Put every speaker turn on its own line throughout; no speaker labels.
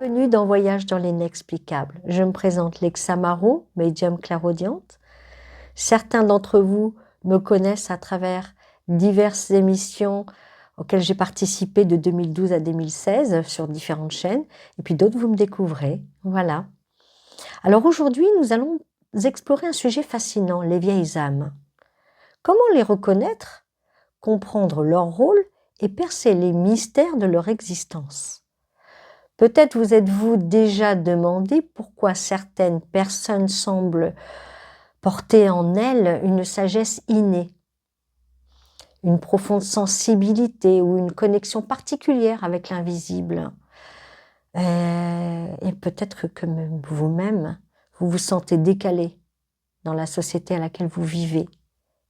Bienvenue dans Voyage dans l'inexplicable. Je me présente Lexa Marot, médium clairaudiente. Certains d'entre vous me connaissent à travers diverses émissions auxquelles j'ai participé de 2012 à 2016 sur différentes chaînes. Et puis d'autres, vous me découvrez. Voilà. Alors aujourd'hui, nous allons explorer un sujet fascinant, les vieilles âmes. Comment les reconnaître, comprendre leur rôle et percer les mystères de leur existence? Peut-être vous êtes-vous déjà demandé pourquoi certaines personnes semblent porter en elles une sagesse innée, une profonde sensibilité ou une connexion particulière avec l'invisible. Et peut-être que vous-même, vous vous sentez décalé dans la société à laquelle vous vivez.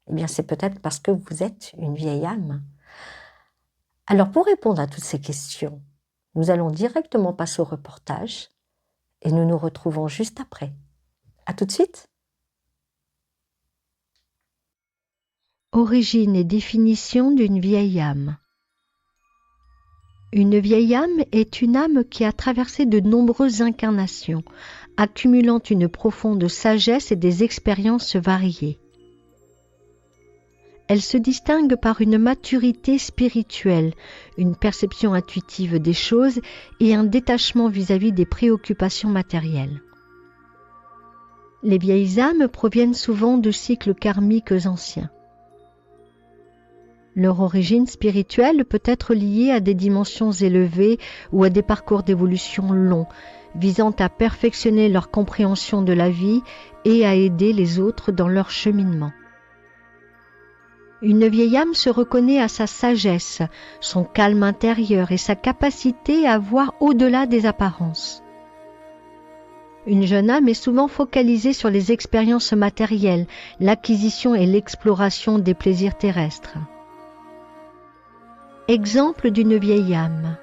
Eh bien, c'est peut-être parce que vous êtes une vieille âme. Alors, pour répondre à toutes ces questions, nous allons directement passer au reportage et nous nous retrouvons juste après. À tout de suite.
Origine et définition d'une vieille âme. Une vieille âme est une âme qui a traversé de nombreuses incarnations, accumulant une profonde sagesse et des expériences variées. Elle se distingue par une maturité spirituelle, une perception intuitive des choses et un détachement vis-à-vis des préoccupations matérielles. Les vieilles âmes proviennent souvent de cycles karmiques anciens. Leur origine spirituelle peut être liée à des dimensions élevées ou à des parcours d'évolution longs, visant à perfectionner leur compréhension de la vie et à aider les autres dans leur cheminement. Une vieille âme se reconnaît à sa sagesse, son calme intérieur et sa capacité à voir au-delà des apparences. Une jeune âme est souvent focalisée sur les expériences matérielles, l'acquisition et l'exploration des plaisirs terrestres. Exemple d'une vieille âme.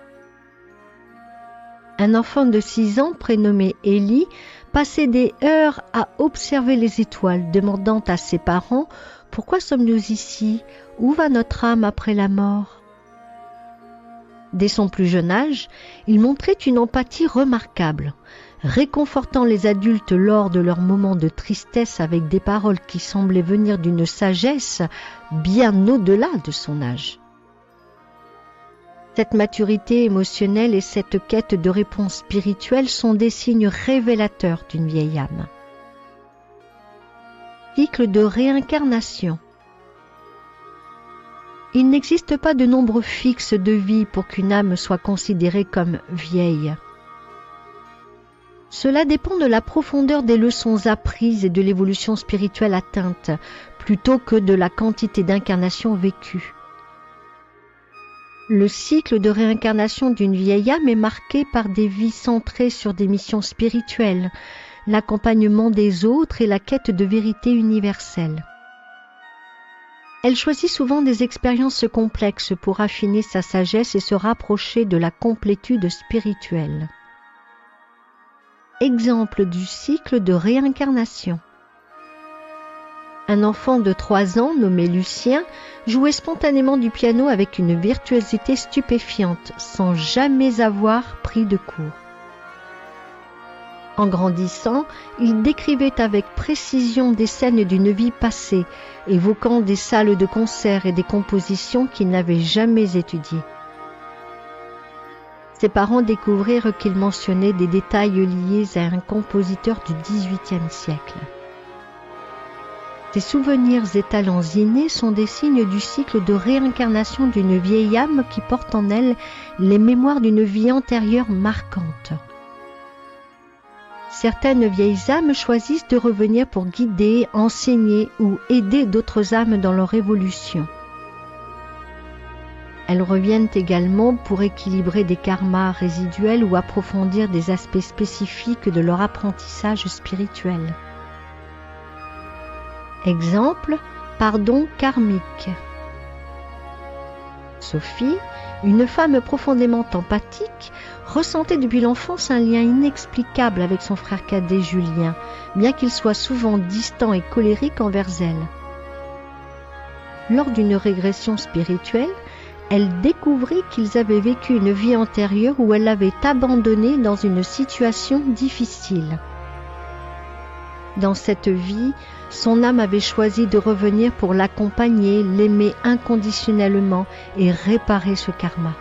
Un enfant de 6 ans prénommé Élie passait des heures à observer les étoiles, demandant à ses parents « Pourquoi sommes-nous ici? Où va notre âme après la mort ?» Dès son plus jeune âge, il montrait une empathie remarquable, réconfortant les adultes lors de leurs moments de tristesse avec des paroles qui semblaient venir d'une sagesse bien au-delà de son âge. Cette maturité émotionnelle et cette quête de réponse spirituelle sont des signes révélateurs d'une vieille âme. Cycle de réincarnation. Il n'existe pas de nombre fixe de vie pour qu'une âme soit considérée comme vieille. Cela dépend de la profondeur des leçons apprises et de l'évolution spirituelle atteinte, plutôt que de la quantité d'incarnations vécues. Le cycle de réincarnation d'une vieille âme est marqué par des vies centrées sur des missions spirituelles, l'accompagnement des autres et la quête de vérité universelle. Elle choisit souvent des expériences complexes pour affiner sa sagesse et se rapprocher de la complétude spirituelle. Exemple du cycle de réincarnation. Un enfant de 3 ans, nommé Lucien, jouait spontanément du piano avec une virtuosité stupéfiante, sans jamais avoir pris de cours. En grandissant, il décrivait avec précision des scènes d'une vie passée, évoquant des salles de concert et des compositions qu'il n'avait jamais étudiées. Ses parents découvrirent qu'il mentionnait des détails liés à un compositeur du XVIIIe siècle. Ces souvenirs et talents innés sont des signes du cycle de réincarnation d'une vieille âme qui porte en elle les mémoires d'une vie antérieure marquante. Certaines vieilles âmes choisissent de revenir pour guider, enseigner ou aider d'autres âmes dans leur évolution. Elles reviennent également pour équilibrer des karmas résiduels ou approfondir des aspects spécifiques de leur apprentissage spirituel. Exemple, pardon karmique. Sophie, une femme profondément empathique, ressentait depuis l'enfance un lien inexplicable avec son frère cadet Julien, bien qu'il soit souvent distant et colérique envers elle. Lors d'une régression spirituelle, elle découvrit qu'ils avaient vécu une vie antérieure où elle l'avait abandonné dans une situation difficile. Dans cette vie, son âme avait choisi de revenir pour l'accompagner, l'aimer inconditionnellement et réparer ce karma.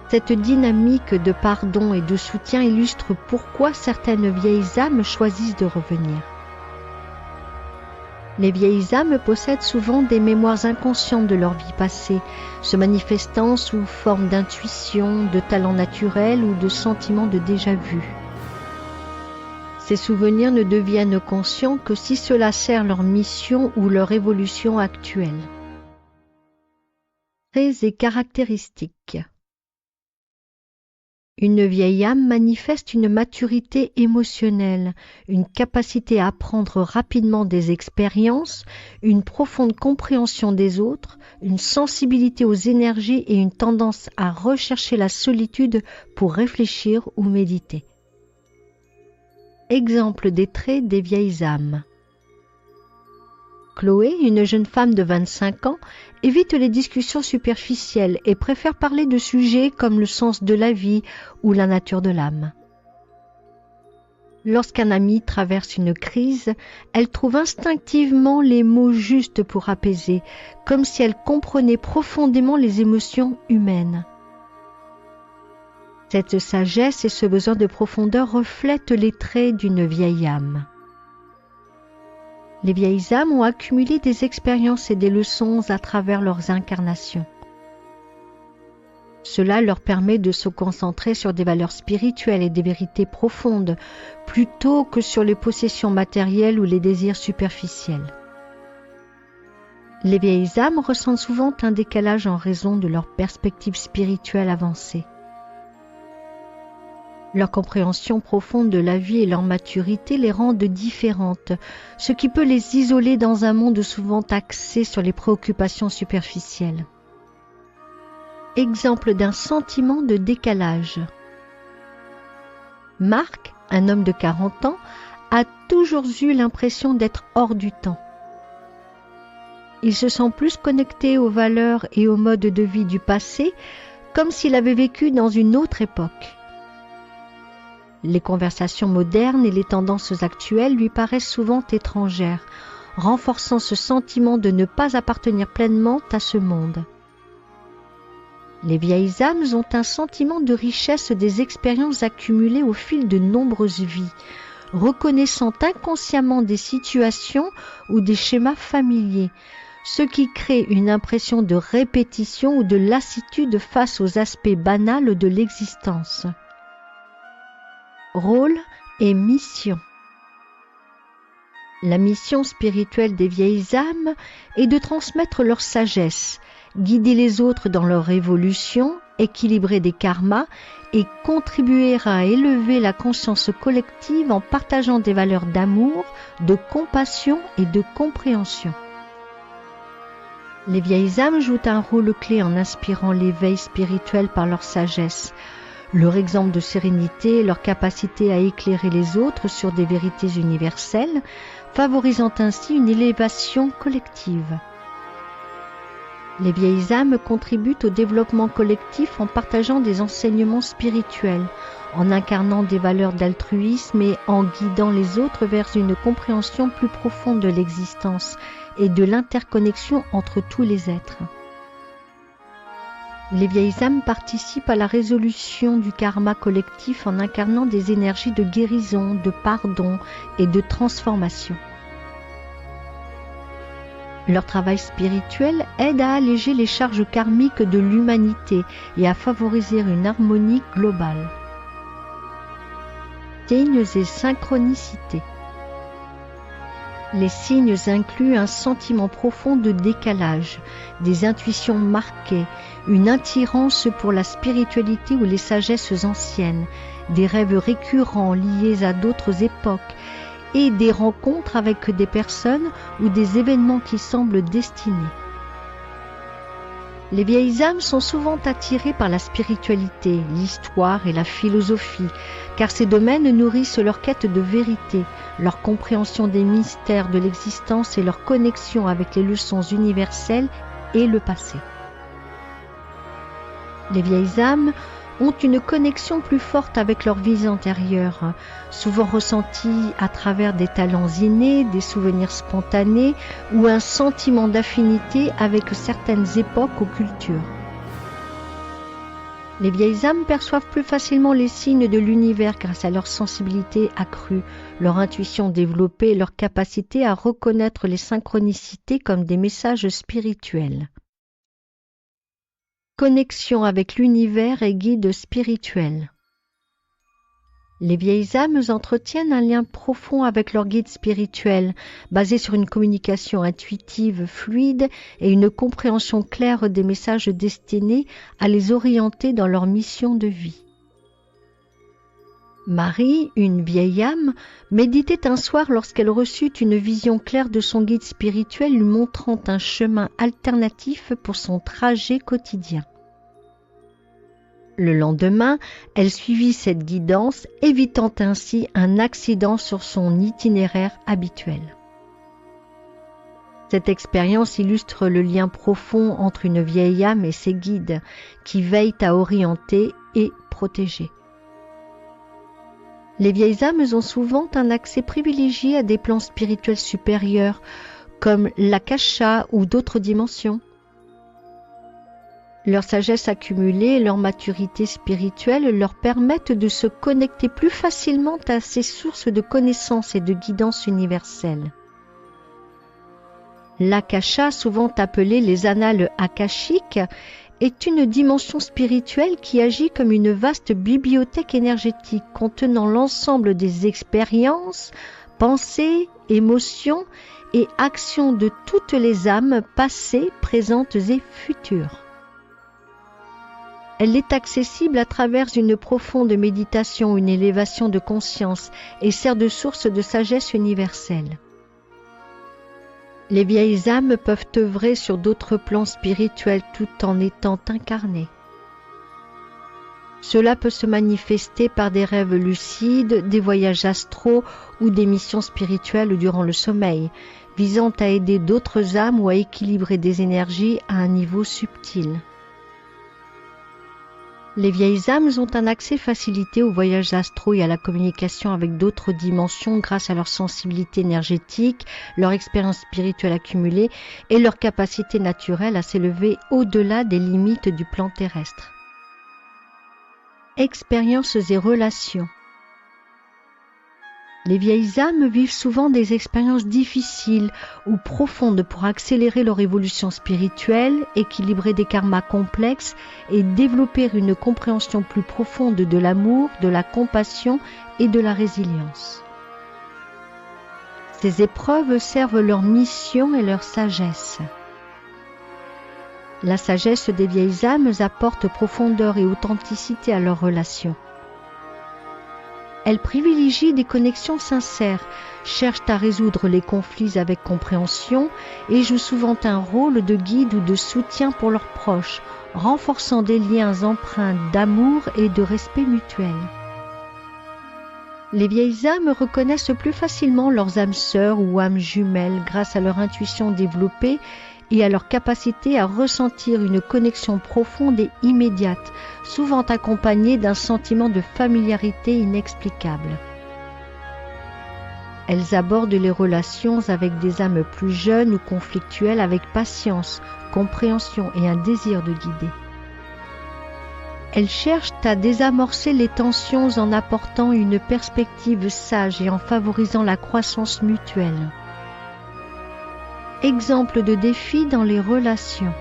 Cette dynamique de pardon et de soutien illustre pourquoi certaines vieilles âmes choisissent de revenir. Les vieilles âmes possèdent souvent des mémoires inconscientes de leur vie passée, se manifestant sous forme d'intuition, de talents naturels ou de sentiments de déjà-vu. Ces souvenirs ne deviennent conscients que si cela sert leur mission ou leur évolution actuelle. Traits et caractéristiques. Une vieille âme manifeste une maturité émotionnelle, une capacité à apprendre rapidement des expériences, une profonde compréhension des autres, une sensibilité aux énergies et une tendance à rechercher la solitude pour réfléchir ou méditer. Exemple des traits des vieilles âmes. Chloé, une jeune femme de 25 ans, évite les discussions superficielles et préfère parler de sujets comme le sens de la vie ou la nature de l'âme. Lorsqu'un ami traverse une crise, elle trouve instinctivement les mots justes pour apaiser, comme si elle comprenait profondément les émotions humaines. Cette sagesse et ce besoin de profondeur reflètent les traits d'une vieille âme. Les vieilles âmes ont accumulé des expériences et des leçons à travers leurs incarnations. Cela leur permet de se concentrer sur des valeurs spirituelles et des vérités profondes, plutôt que sur les possessions matérielles ou les désirs superficiels. Les vieilles âmes ressentent souvent un décalage en raison de leur perspective spirituelle avancée. Leur compréhension profonde de la vie et leur maturité les rendent différentes, ce qui peut les isoler dans un monde souvent axé sur les préoccupations superficielles. Exemple d'un sentiment de décalage. Marc, un homme de 40 ans, a toujours eu l'impression d'être hors du temps. Il se sent plus connecté aux valeurs et aux modes de vie du passé, comme s'il avait vécu dans une autre époque. Les conversations modernes et les tendances actuelles lui paraissent souvent étrangères, renforçant ce sentiment de ne pas appartenir pleinement à ce monde. Les vieilles âmes ont un sentiment de richesse des expériences accumulées au fil de nombreuses vies, reconnaissant inconsciemment des situations ou des schémas familiers, ce qui crée une impression de répétition ou de lassitude face aux aspects banals de l'existence. Rôle et mission. La mission spirituelle des vieilles âmes est de transmettre leur sagesse, guider les autres dans leur évolution, équilibrer des karmas et contribuer à élever la conscience collective en partageant des valeurs d'amour, de compassion et de compréhension. Les vieilles âmes jouent un rôle clé en inspirant l'éveil spirituel par leur sagesse, leur exemple de sérénité et leur capacité à éclairer les autres sur des vérités universelles, favorisant ainsi une élévation collective. Les vieilles âmes contribuent au développement collectif en partageant des enseignements spirituels, en incarnant des valeurs d'altruisme et en guidant les autres vers une compréhension plus profonde de l'existence et de l'interconnexion entre tous les êtres. Les vieilles âmes participent à la résolution du karma collectif en incarnant des énergies de guérison, de pardon et de transformation. Leur travail spirituel aide à alléger les charges karmiques de l'humanité et à favoriser une harmonie globale. Signes et synchronicités. Les signes incluent un sentiment profond de décalage, des intuitions marquées, une attirance pour la spiritualité ou les sagesses anciennes, des rêves récurrents liés à d'autres époques et des rencontres avec des personnes ou des événements qui semblent destinés. Les vieilles âmes sont souvent attirées par la spiritualité, l'histoire et la philosophie, car ces domaines nourrissent leur quête de vérité, leur compréhension des mystères de l'existence et leur connexion avec les leçons universelles et le passé. Les vieilles âmes ont une connexion plus forte avec leurs vies antérieures, souvent ressentie à travers des talents innés, des souvenirs spontanés ou un sentiment d'affinité avec certaines époques ou cultures. Les vieilles âmes perçoivent plus facilement les signes de l'univers grâce à leur sensibilité accrue, leur intuition développée et leur capacité à reconnaître les synchronicités comme des messages spirituels. Connexion avec l'univers et guide spirituel. Les vieilles âmes entretiennent un lien profond avec leur guide spirituel, basé sur une communication intuitive, fluide et une compréhension claire des messages destinés à les orienter dans leur mission de vie. Marie, une vieille âme, méditait un soir lorsqu'elle reçut une vision claire de son guide spirituel lui montrant un chemin alternatif pour son trajet quotidien. Le lendemain, elle suivit cette guidance, évitant ainsi un accident sur son itinéraire habituel. Cette expérience illustre le lien profond entre une vieille âme et ses guides, qui veillent à orienter et protéger. Les vieilles âmes ont souvent un accès privilégié à des plans spirituels supérieurs, comme l'akasha ou d'autres dimensions. Leur sagesse accumulée et leur maturité spirituelle leur permettent de se connecter plus facilement à ces sources de connaissances et de guidance universelle. L'akasha, souvent appelée les annales akashiques, est une dimension spirituelle qui agit comme une vaste bibliothèque énergétique contenant l'ensemble des expériences, pensées, émotions et actions de toutes les âmes passées, présentes et futures. Elle est accessible à travers une profonde méditation, une élévation de conscience et sert de source de sagesse universelle. Les vieilles âmes peuvent œuvrer sur d'autres plans spirituels tout en étant incarnées. Cela peut se manifester par des rêves lucides, des voyages astraux ou des missions spirituelles durant le sommeil, visant à aider d'autres âmes ou à équilibrer des énergies à un niveau subtil. Les vieilles âmes ont un accès facilité aux voyages astraux et à la communication avec d'autres dimensions grâce à leur sensibilité énergétique, leur expérience spirituelle accumulée et leur capacité naturelle à s'élever au-delà des limites du plan terrestre. Expériences et relations. Les vieilles âmes vivent souvent des expériences difficiles ou profondes pour accélérer leur évolution spirituelle, équilibrer des karmas complexes et développer une compréhension plus profonde de l'amour, de la compassion et de la résilience. Ces épreuves servent leur mission et leur sagesse. La sagesse des vieilles âmes apporte profondeur et authenticité à leurs relations. Elles privilégient des connexions sincères, cherchent à résoudre les conflits avec compréhension et jouent souvent un rôle de guide ou de soutien pour leurs proches, renforçant des liens empreints d'amour et de respect mutuel. Les vieilles âmes reconnaissent plus facilement leurs âmes sœurs ou âmes jumelles grâce à leur intuition développée et à leur capacité à ressentir une connexion profonde et immédiate, souvent accompagnée d'un sentiment de familiarité inexplicable. Elles abordent les relations avec des âmes plus jeunes ou conflictuelles avec patience, compréhension et un désir de guider. Elles cherchent à désamorcer les tensions en apportant une perspective sage et en favorisant la croissance mutuelle. Exemple de défi dans les relations.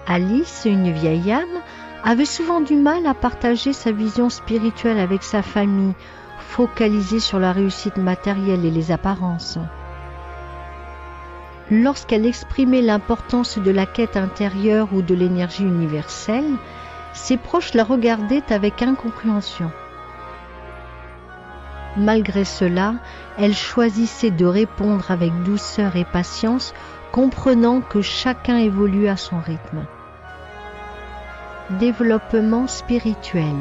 Alice, une vieille âme, avait souvent du mal à partager sa vision spirituelle avec sa famille, focalisée sur la réussite matérielle et les apparences. Lorsqu'elle exprimait l'importance de la quête intérieure ou de l'énergie universelle, ses proches la regardaient avec incompréhension. Malgré cela, elle choisissait de répondre avec douceur et patience, comprenant que chacun évolue à son rythme. Développement spirituel.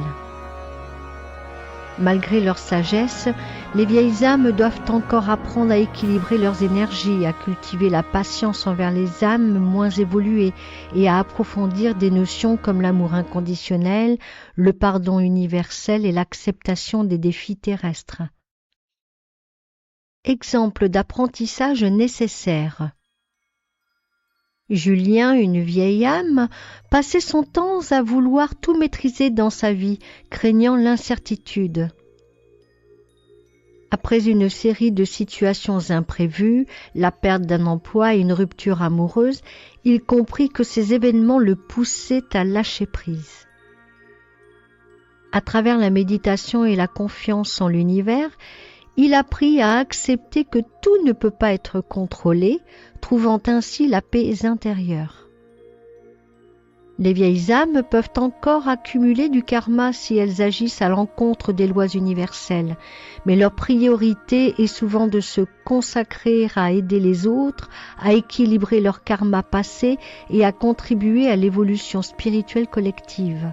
Malgré leur sagesse, les vieilles âmes doivent encore apprendre à équilibrer leurs énergies, à cultiver la patience envers les âmes moins évoluées et à approfondir des notions comme l'amour inconditionnel, le pardon universel et l'acceptation des défis terrestres. Exemple d'apprentissage nécessaire. Julien, une vieille âme, passait son temps à vouloir tout maîtriser dans sa vie, craignant l'incertitude. Après une série de situations imprévues, la perte d'un emploi et une rupture amoureuse, il comprit que ces événements le poussaient à lâcher prise. À travers la méditation et la confiance en l'univers, il apprit à accepter que tout ne peut pas être contrôlé, trouvant ainsi la paix intérieure. Les vieilles âmes peuvent encore accumuler du karma si elles agissent à l'encontre des lois universelles, mais leur priorité est souvent de se consacrer à aider les autres, à équilibrer leur karma passé et à contribuer à l'évolution spirituelle collective.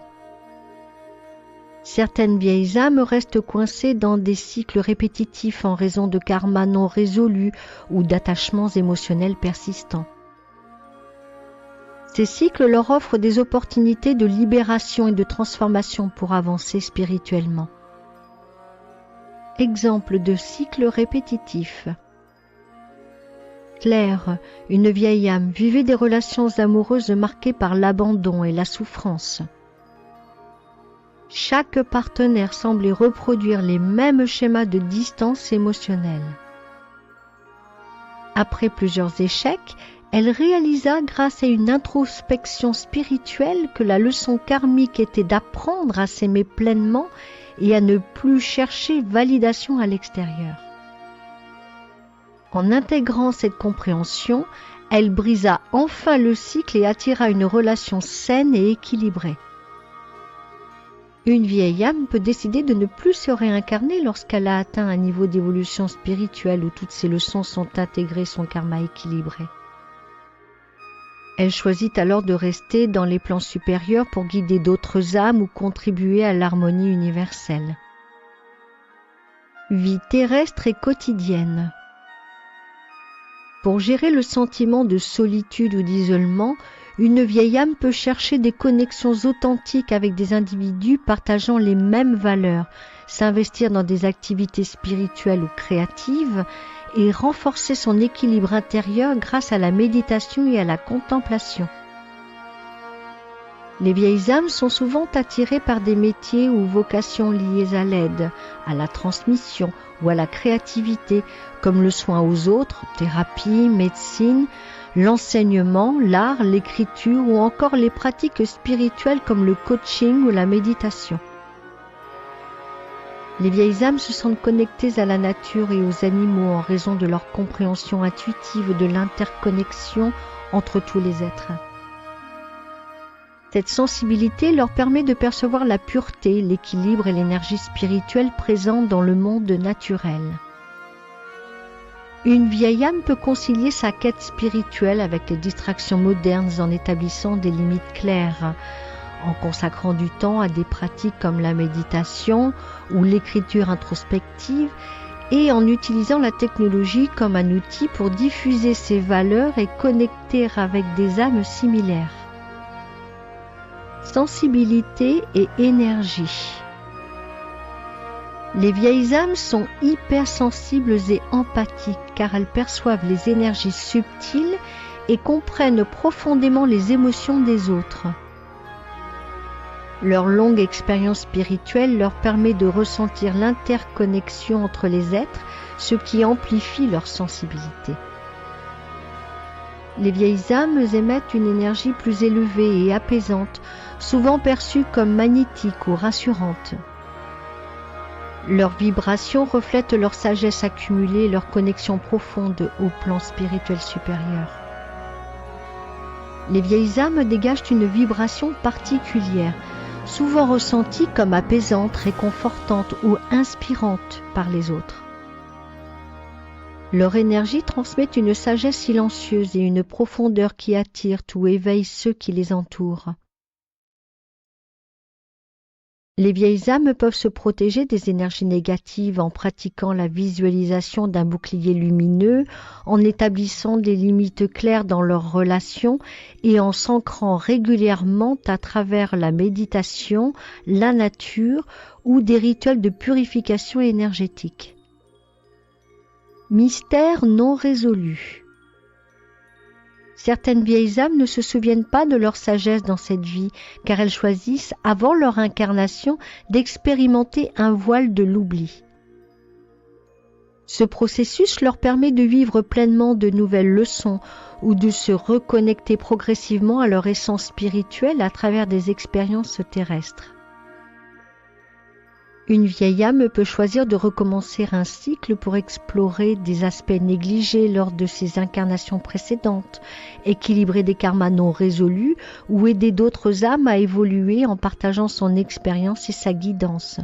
Certaines vieilles âmes restent coincées dans des cycles répétitifs en raison de karma non résolus ou d'attachements émotionnels persistants. Ces cycles leur offrent des opportunités de libération et de transformation pour avancer spirituellement. Exemple de cycle répétitif. Claire, une vieille âme, vivait des relations amoureuses marquées par l'abandon et la souffrance. Chaque partenaire semblait reproduire les mêmes schémas de distance émotionnelle. Après plusieurs échecs, elle réalisa grâce à une introspection spirituelle que la leçon karmique était d'apprendre à s'aimer pleinement et à ne plus chercher validation à l'extérieur. En intégrant cette compréhension, elle brisa enfin le cycle et attira une relation saine et équilibrée. Une vieille âme peut décider de ne plus se réincarner lorsqu'elle a atteint un niveau d'évolution spirituelle où toutes ses leçons sont intégrées, son karma équilibré. Elle choisit alors de rester dans les plans supérieurs pour guider d'autres âmes ou contribuer à l'harmonie universelle. Vie terrestre et quotidienne. Pour gérer le sentiment de solitude ou d'isolement, une vieille âme peut chercher des connexions authentiques avec des individus partageant les mêmes valeurs, s'investir dans des activités spirituelles ou créatives et renforcer son équilibre intérieur grâce à la méditation et à la contemplation. Les vieilles âmes sont souvent attirées par des métiers ou vocations liées à l'aide, à la transmission ou à la créativité, comme le soin aux autres, thérapie, médecine, l'enseignement, l'art, l'écriture ou encore les pratiques spirituelles comme le coaching ou la méditation. Les vieilles âmes se sentent connectées à la nature et aux animaux en raison de leur compréhension intuitive de l'interconnexion entre tous les êtres. Cette sensibilité leur permet de percevoir la pureté, l'équilibre et l'énergie spirituelle présente dans le monde naturel. Une vieille âme peut concilier sa quête spirituelle avec les distractions modernes en établissant des limites claires, en consacrant du temps à des pratiques comme la méditation ou l'écriture introspective et en utilisant la technologie comme un outil pour diffuser ses valeurs et connecter avec des âmes similaires. Sensibilité et énergie. Les vieilles âmes sont hypersensibles et empathiques car elles perçoivent les énergies subtiles et comprennent profondément les émotions des autres. Leur longue expérience spirituelle leur permet de ressentir l'interconnexion entre les êtres, ce qui amplifie leur sensibilité. Les vieilles âmes émettent une énergie plus élevée et apaisante, souvent perçue comme magnétique ou rassurante. Leurs vibrations reflètent leur sagesse accumulée et leur connexion profonde au plan spirituel supérieur. Les vieilles âmes dégagent une vibration particulière, souvent ressentie comme apaisante, réconfortante ou inspirante par les autres. Leur énergie transmet une sagesse silencieuse et une profondeur qui attirent ou éveillent ceux qui les entourent. Les vieilles âmes peuvent se protéger des énergies négatives en pratiquant la visualisation d'un bouclier lumineux, en établissant des limites claires dans leurs relations et en s'ancrant régulièrement à travers la méditation, la nature ou des rituels de purification énergétique. Mystère non résolu. Certaines vieilles âmes ne se souviennent pas de leur sagesse dans cette vie, car elles choisissent, avant leur incarnation, d'expérimenter un voile de l'oubli. Ce processus leur permet de vivre pleinement de nouvelles leçons ou de se reconnecter progressivement à leur essence spirituelle à travers des expériences terrestres. Une vieille âme peut choisir de recommencer un cycle pour explorer des aspects négligés lors de ses incarnations précédentes, équilibrer des karmas non résolus ou aider d'autres âmes à évoluer en partageant son expérience et sa guidance.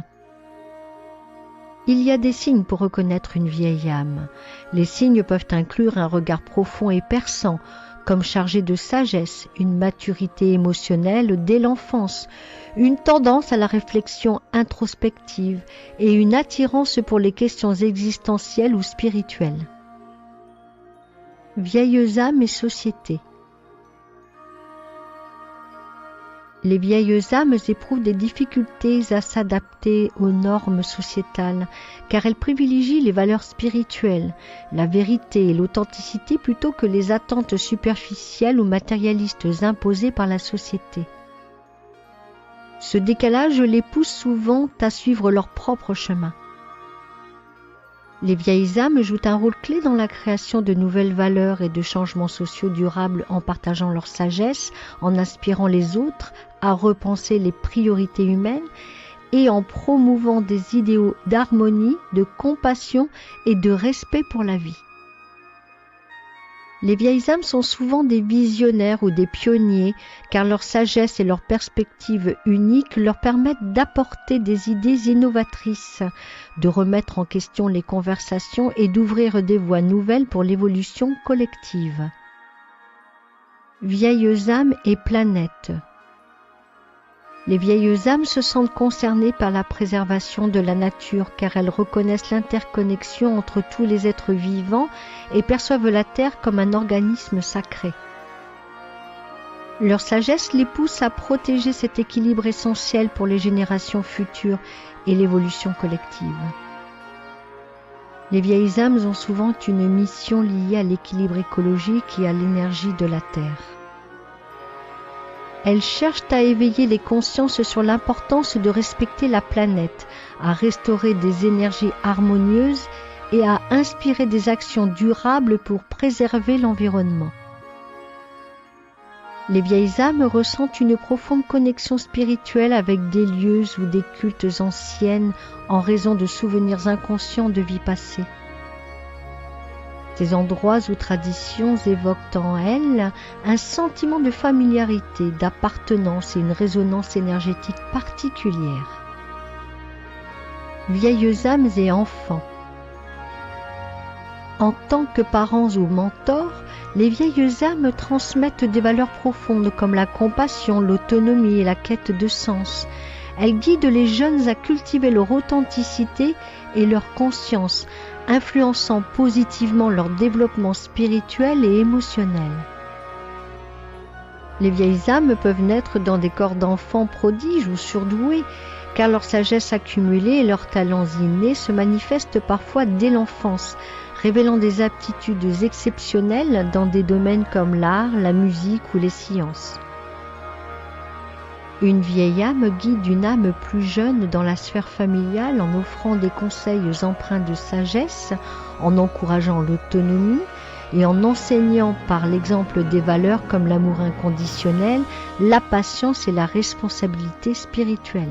Il y a des signes pour reconnaître une vieille âme. Les signes peuvent inclure un regard profond et perçant, comme chargé de sagesse, une maturité émotionnelle dès l'enfance, une tendance à la réflexion introspective et une attirance pour les questions existentielles ou spirituelles. Vieilles âmes et société. Les vieilles âmes éprouvent des difficultés à s'adapter aux normes sociétales, car elles privilégient les valeurs spirituelles, la vérité et l'authenticité plutôt que les attentes superficielles ou matérialistes imposées par la société. Ce décalage les pousse souvent à suivre leur propre chemin. Les vieilles âmes jouent un rôle clé dans la création de nouvelles valeurs et de changements sociaux durables en partageant leur sagesse, en inspirant les autres à repenser les priorités humaines et en promouvant des idéaux d'harmonie, de compassion et de respect pour la vie. Les vieilles âmes sont souvent des visionnaires ou des pionniers, car leur sagesse et leur perspective unique leur permettent d'apporter des idées innovatrices, de remettre en question les conversations et d'ouvrir des voies nouvelles pour l'évolution collective. Vieilles âmes et planètes. Les vieilles âmes se sentent concernées par la préservation de la nature car elles reconnaissent l'interconnexion entre tous les êtres vivants et perçoivent la Terre comme un organisme sacré. Leur sagesse les pousse à protéger cet équilibre essentiel pour les générations futures et l'évolution collective. Les vieilles âmes ont souvent une mission liée à l'équilibre écologique et à l'énergie de la Terre. Elles cherchent à éveiller les consciences sur l'importance de respecter la planète, à restaurer des énergies harmonieuses et à inspirer des actions durables pour préserver l'environnement. Les vieilles âmes ressentent une profonde connexion spirituelle avec des lieux ou des cultes anciennes en raison de souvenirs inconscients de vies passées. Ces endroits ou traditions évoquent en elles un sentiment de familiarité, d'appartenance et une résonance énergétique particulière. Vieilles âmes et enfants. En tant que parents ou mentors, les vieilles âmes transmettent des valeurs profondes comme la compassion, l'autonomie et la quête de sens. Elles guident les jeunes à cultiver leur authenticité et leur conscience, influençant positivement leur développement spirituel et émotionnel. Les vieilles âmes peuvent naître dans des corps d'enfants prodiges ou surdoués, car leur sagesse accumulée et leurs talents innés se manifestent parfois dès l'enfance, révélant des aptitudes exceptionnelles dans des domaines comme l'art, la musique ou les sciences. Une vieille âme guide une âme plus jeune dans la sphère familiale en offrant des conseils empreints de sagesse, en encourageant l'autonomie et en enseignant par l'exemple des valeurs comme l'amour inconditionnel, la patience et la responsabilité spirituelle.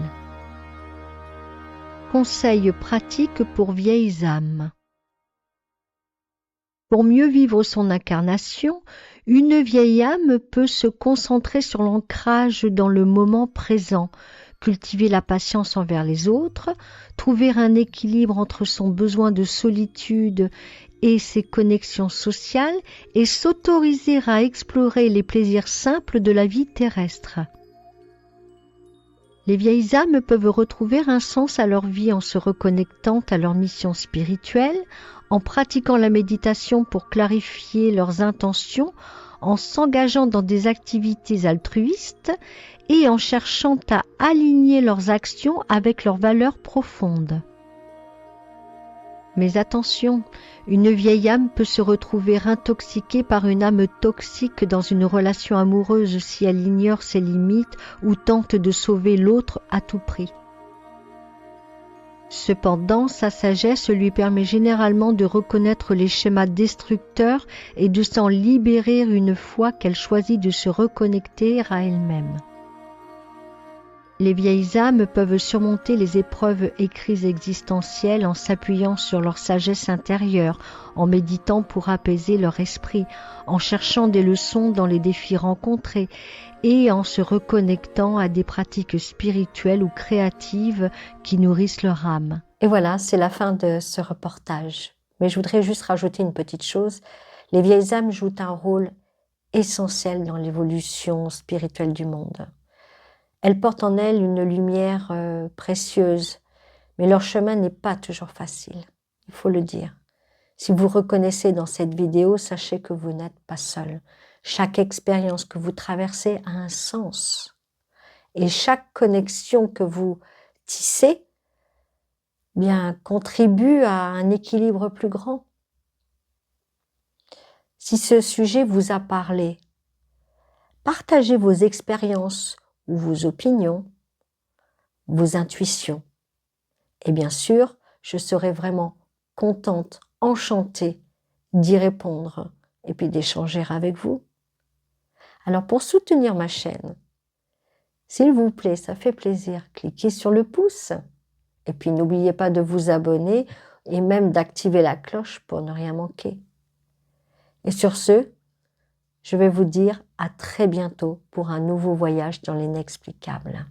Conseils pratiques pour vieilles âmes. Pour mieux vivre son incarnation, une vieille âme peut se concentrer sur l'ancrage dans le moment présent, cultiver la patience envers les autres, trouver un équilibre entre son besoin de solitude et ses connexions sociales et s'autoriser à explorer les plaisirs simples de la vie terrestre. Les vieilles âmes peuvent retrouver un sens à leur vie en se reconnectant à leur mission spirituelle, en pratiquant la méditation pour clarifier leurs intentions, en s'engageant dans des activités altruistes et en cherchant à aligner leurs actions avec leurs valeurs profondes. Mais attention, une vieille âme peut se retrouver intoxiquée par une âme toxique dans une relation amoureuse si elle ignore ses limites ou tente de sauver l'autre à tout prix. Cependant, sa sagesse lui permet généralement de reconnaître les schémas destructeurs et de s'en libérer une fois qu'elle choisit de se reconnecter à elle-même. Les vieilles âmes peuvent surmonter les épreuves et crises existentielles en s'appuyant sur leur sagesse intérieure, en méditant pour apaiser leur esprit, en cherchant des leçons dans les défis rencontrés et en se reconnectant à des pratiques spirituelles ou créatives qui nourrissent leur âme.
Et voilà, c'est la fin de ce reportage. Mais je voudrais juste rajouter une petite chose. Les vieilles âmes jouent un rôle essentiel dans l'évolution spirituelle du monde. Elles portent en elles une lumière précieuse, mais leur chemin n'est pas toujours facile, il faut le dire. Si vous reconnaissez dans cette vidéo, sachez que vous n'êtes pas seul. Chaque expérience que vous traversez a un sens. Et chaque connexion que vous tissez bien, contribue à un équilibre plus grand. Si ce sujet vous a parlé, partagez vos expériences ou vos opinions, vos intuitions. Et bien sûr, je serai vraiment contente, enchantée d'y répondre et puis d'échanger avec vous. Alors pour soutenir ma chaîne, s'il vous plaît, ça fait plaisir, cliquez sur le pouce et puis n'oubliez pas de vous abonner et même d'activer la cloche pour ne rien manquer. Et sur ce, je vais vous dire à très bientôt pour un nouveau voyage dans l'inexplicable.